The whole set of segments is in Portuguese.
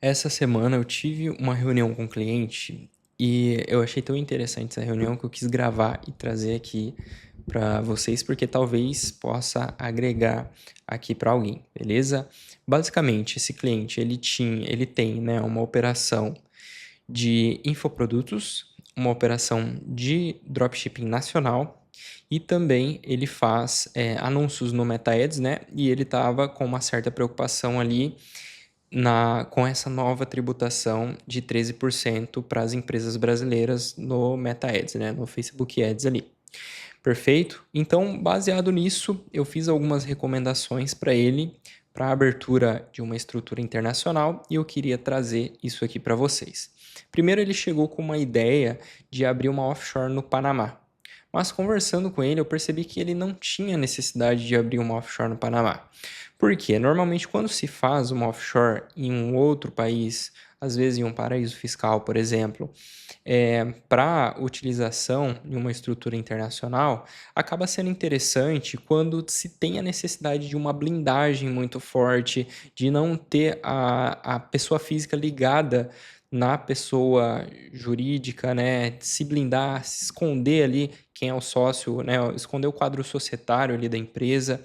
Essa semana eu tive uma reunião com um cliente e eu achei tão interessante essa reunião que eu quis gravar e trazer aqui para vocês, porque talvez possa agregar aqui para alguém, beleza? Basicamente, esse cliente ele tem, né, uma operação de infoprodutos, uma operação de dropshipping nacional e também ele faz anúncios no Meta Ads, né? E ele estava com uma certa preocupação ali com essa nova tributação de 13% para as empresas brasileiras no Meta Ads, né, no Facebook Ads ali. Perfeito? Então, baseado nisso, eu fiz algumas recomendações para ele para a abertura de uma estrutura internacional e eu queria trazer isso aqui para vocês. Primeiro, ele chegou com uma ideia de abrir uma offshore no Panamá. Mas conversando com ele, eu percebi que ele não tinha necessidade de abrir uma offshore no Panamá. Por quê? Normalmente, quando se faz uma offshore em um outro país, às vezes em um paraíso fiscal, por exemplo, para utilização em uma estrutura internacional, acaba sendo interessante quando se tem a necessidade de uma blindagem muito forte, de não ter a pessoa física ligada na pessoa jurídica, né? Se blindar, se esconder ali quem é o sócio, né? Esconder o quadro societário ali da empresa.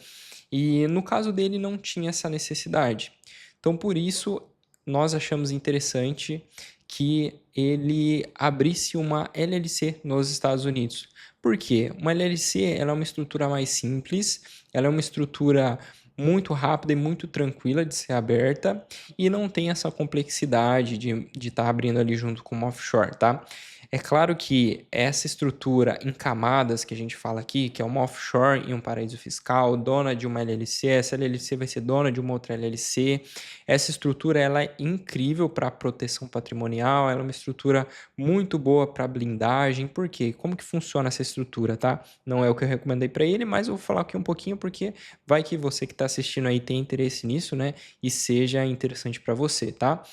E no caso dele não tinha essa necessidade. Então, por isso, nós achamos interessante que ele abrisse uma LLC nos Estados Unidos. Por quê? Uma LLC ela é uma estrutura mais simples, ela é uma estrutura muito rápida e muito tranquila de ser aberta e não tem essa complexidade de estar abrindo ali junto com uma offshore, tá? É claro que essa estrutura em camadas que a gente fala aqui, que é uma offshore em um paraíso fiscal, dona de uma LLC, essa LLC vai ser dona de uma outra LLC. Essa estrutura ela é incrível para proteção patrimonial, ela é uma estrutura muito boa para blindagem. Por quê? Como que funciona essa estrutura, tá? Não é o que eu recomendei para ele, mas eu vou falar aqui um pouquinho porque vai que você que está assistindo aí tem interesse nisso, né? E seja interessante para você, tá?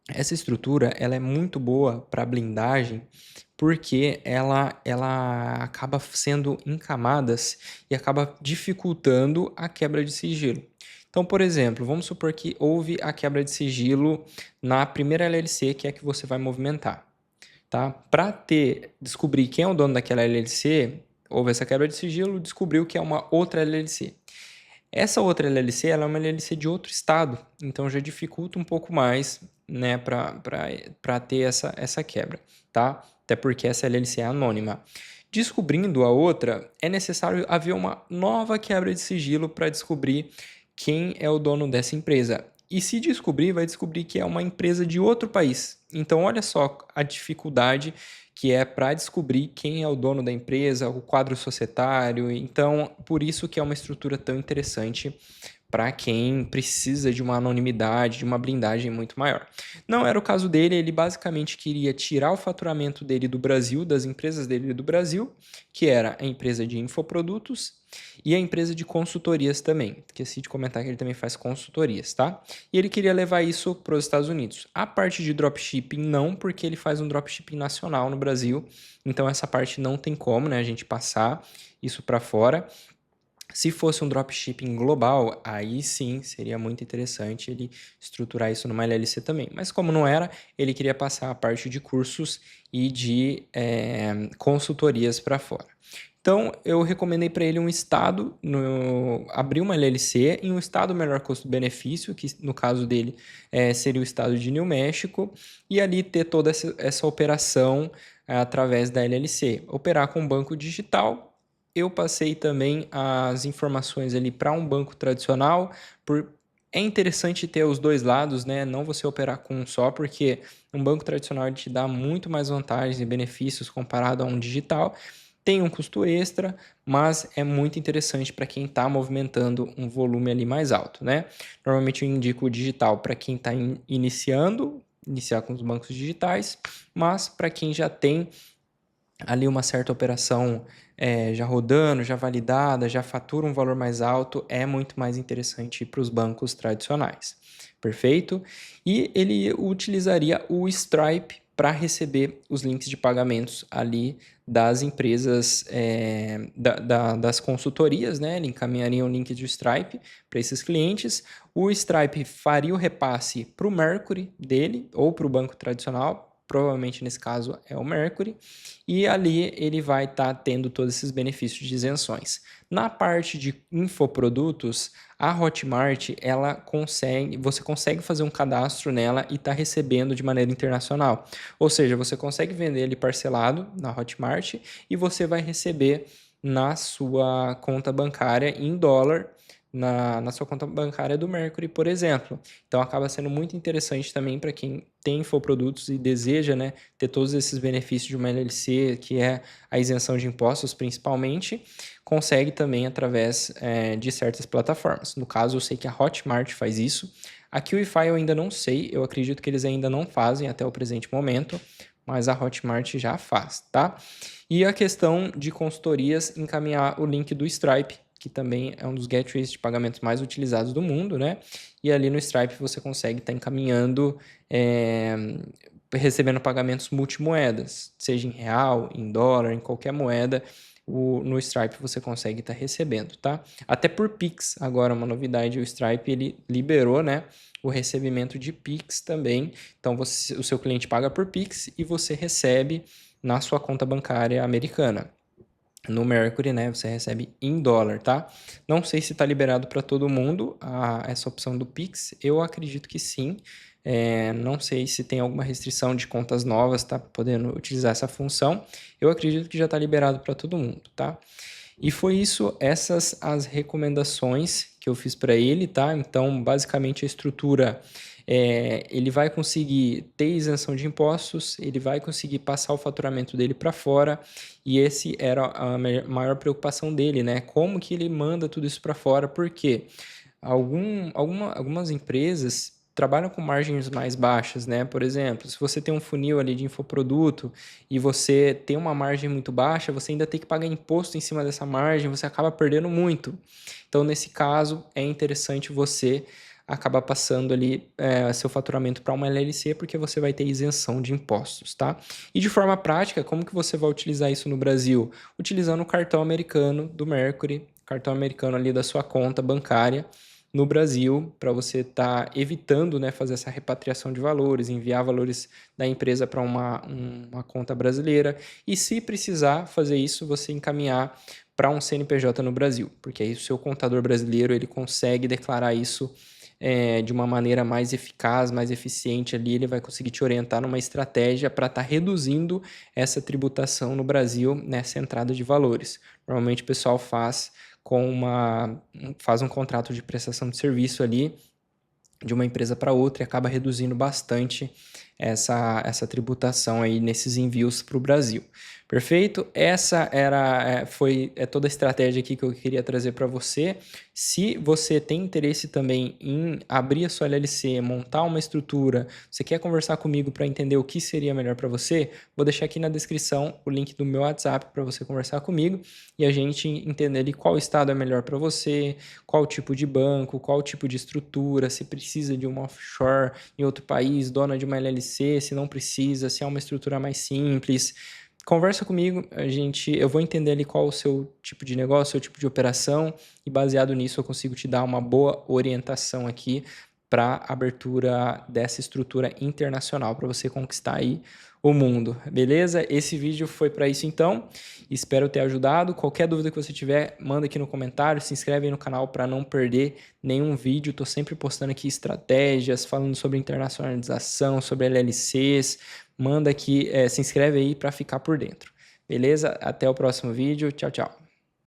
Essa estrutura ela é muito boa para blindagem porque ela acaba sendo em camadas e acaba dificultando a quebra de sigilo. Então, por exemplo, vamos supor que houve a quebra de sigilo na primeira LLC, que é a que você vai movimentar, tá? Para descobrir quem é o dono daquela LLC, houve essa quebra de sigilo, descobriu que é uma outra LLC. Essa outra LLC ela é uma LLC de outro estado, então já dificulta um pouco mais, né, para ter essa quebra, tá? Até porque essa LLC é anônima. Descobrindo a outra, é necessário haver uma nova quebra de sigilo para descobrir quem é o dono dessa empresa. E se descobrir, vai descobrir que é uma empresa de outro país. Então, olha só a dificuldade que é para descobrir quem é o dono da empresa, o quadro societário. Então, por isso que é uma estrutura tão interessante para quem precisa de uma anonimidade, de uma blindagem muito maior. Não era o caso dele, ele basicamente queria tirar o faturamento dele do Brasil, das empresas dele do Brasil, que era a empresa de infoprodutos e a empresa de consultorias também. Esqueci de comentar que ele também faz consultorias, tá? E ele queria levar isso para os Estados Unidos. A parte de dropshipping não, porque ele faz um dropshipping nacional no Brasil, então essa parte não tem como, né, a gente passar isso para fora. Se fosse um dropshipping global, aí sim seria muito interessante ele estruturar isso numa LLC também. Mas como não era, ele queria passar a parte de cursos e de consultorias para fora. Então, eu recomendei para ele um estado, abrir uma LLC em um estado melhor custo-benefício, que no caso dele seria o estado de New México, e ali ter toda essa operação através da LLC. Operar com banco digital. Eu passei também as informações ali para um banco tradicional. É interessante ter os dois lados, né? Não você operar com um só, porque um banco tradicional te dá muito mais vantagens e benefícios comparado a um digital. Tem um custo extra, mas é muito interessante para quem está movimentando um volume ali mais alto, né? Normalmente eu indico o digital para quem está iniciar com os bancos digitais, mas para quem já tem ali uma certa operação já rodando, já validada, já fatura um valor mais alto, é muito mais interessante para os bancos tradicionais. Perfeito? E ele utilizaria o Stripe para receber os links de pagamentos ali das empresas, das consultorias, né? Ele encaminharia um link do Stripe para esses clientes. O Stripe faria o repasse para o Mercury dele ou para o banco tradicional. Provavelmente nesse caso é o Mercury, e ali ele vai estar tendo todos esses benefícios de isenções. Na parte de infoprodutos, a Hotmart, você consegue fazer um cadastro nela e está recebendo de maneira internacional. Ou seja, você consegue vender ele parcelado na Hotmart e você vai receber na sua conta bancária em dólar, na sua conta bancária do Mercury, por exemplo. Então acaba sendo muito interessante também para quem tem infoprodutos e deseja, né, ter todos esses benefícios de uma LLC, que é a isenção de impostos principalmente, consegue também através de certas plataformas. No caso, eu sei que a Hotmart faz isso. A QIFI eu ainda não sei, eu acredito que eles ainda não fazem até o presente momento, mas a Hotmart já faz, tá? E a questão de consultorias, encaminhar o link do Stripe, que também é um dos gateways de pagamentos mais utilizados do mundo, né? E ali no Stripe você consegue estar encaminhando, recebendo pagamentos multimoedas, seja em real, em dólar, em qualquer moeda, no Stripe você consegue estar recebendo, tá? Até por Pix, agora uma novidade, o Stripe ele liberou, né, o recebimento de Pix também. Então o seu cliente paga por Pix e você recebe na sua conta bancária americana. No Mercury, né, você recebe em dólar, tá? Não sei se está liberado para todo mundo essa opção do Pix. Eu acredito que sim. Não sei se tem alguma restrição de contas novas, tá? Podendo utilizar essa função. Eu acredito que já está liberado para todo mundo, tá? E foi isso, essas as recomendações que eu fiz para ele, tá? Então, basicamente a estrutura, ele vai conseguir ter isenção de impostos, ele vai conseguir passar o faturamento dele para fora, e esse era a maior preocupação dele, né? Como que ele manda tudo isso para fora? Porque algumas empresas trabalham com margens mais baixas, né? Por exemplo, se você tem um funil ali de infoproduto e você tem uma margem muito baixa, você ainda tem que pagar imposto em cima dessa margem, você acaba perdendo muito. Então, nesse caso, é interessante você acabar passando ali seu faturamento para uma LLC, porque você vai ter isenção de impostos, tá? E de forma prática, como que você vai utilizar isso no Brasil? Utilizando o cartão americano do Mercury, cartão americano ali da sua conta bancária, no Brasil, para você estar evitando, né, fazer essa repatriação de valores, enviar valores da empresa para uma conta brasileira, e se precisar fazer isso, você encaminhar para um CNPJ no Brasil, porque aí o seu contador brasileiro ele consegue declarar isso de uma maneira mais eficaz, mais eficiente ali, ele vai conseguir te orientar numa estratégia para estar reduzindo essa tributação no Brasil nessa entrada de valores. Normalmente o pessoal faz um contrato de prestação de serviço ali de uma empresa para outra e acaba reduzindo bastante essa tributação aí nesses envios para o Brasil. Perfeito? Essa foi toda a estratégia aqui que eu queria trazer para você. Se você tem interesse também em abrir a sua LLC, montar uma estrutura, você quer conversar comigo para entender o que seria melhor para você, vou deixar aqui na descrição o link do meu WhatsApp para você conversar comigo e a gente entender ali qual estado é melhor para você, qual tipo de banco, qual tipo de estrutura, se precisa de uma offshore em outro país, dona de uma LLC, se não precisa, se é uma estrutura mais simples. Conversa comigo, eu vou entender ali qual o seu tipo de negócio, seu tipo de operação, e baseado nisso eu consigo te dar uma boa orientação aqui para abertura dessa estrutura internacional para você conquistar aí o mundo, beleza? Esse vídeo foi para isso então, espero ter ajudado. Qualquer dúvida que você tiver, manda aqui no comentário, se inscreve aí no canal para não perder nenhum vídeo. Estou sempre postando aqui estratégias, falando sobre internacionalização, sobre LLCs. Manda aqui, se inscreve aí para ficar por dentro. Beleza? Até o próximo vídeo. Tchau, tchau.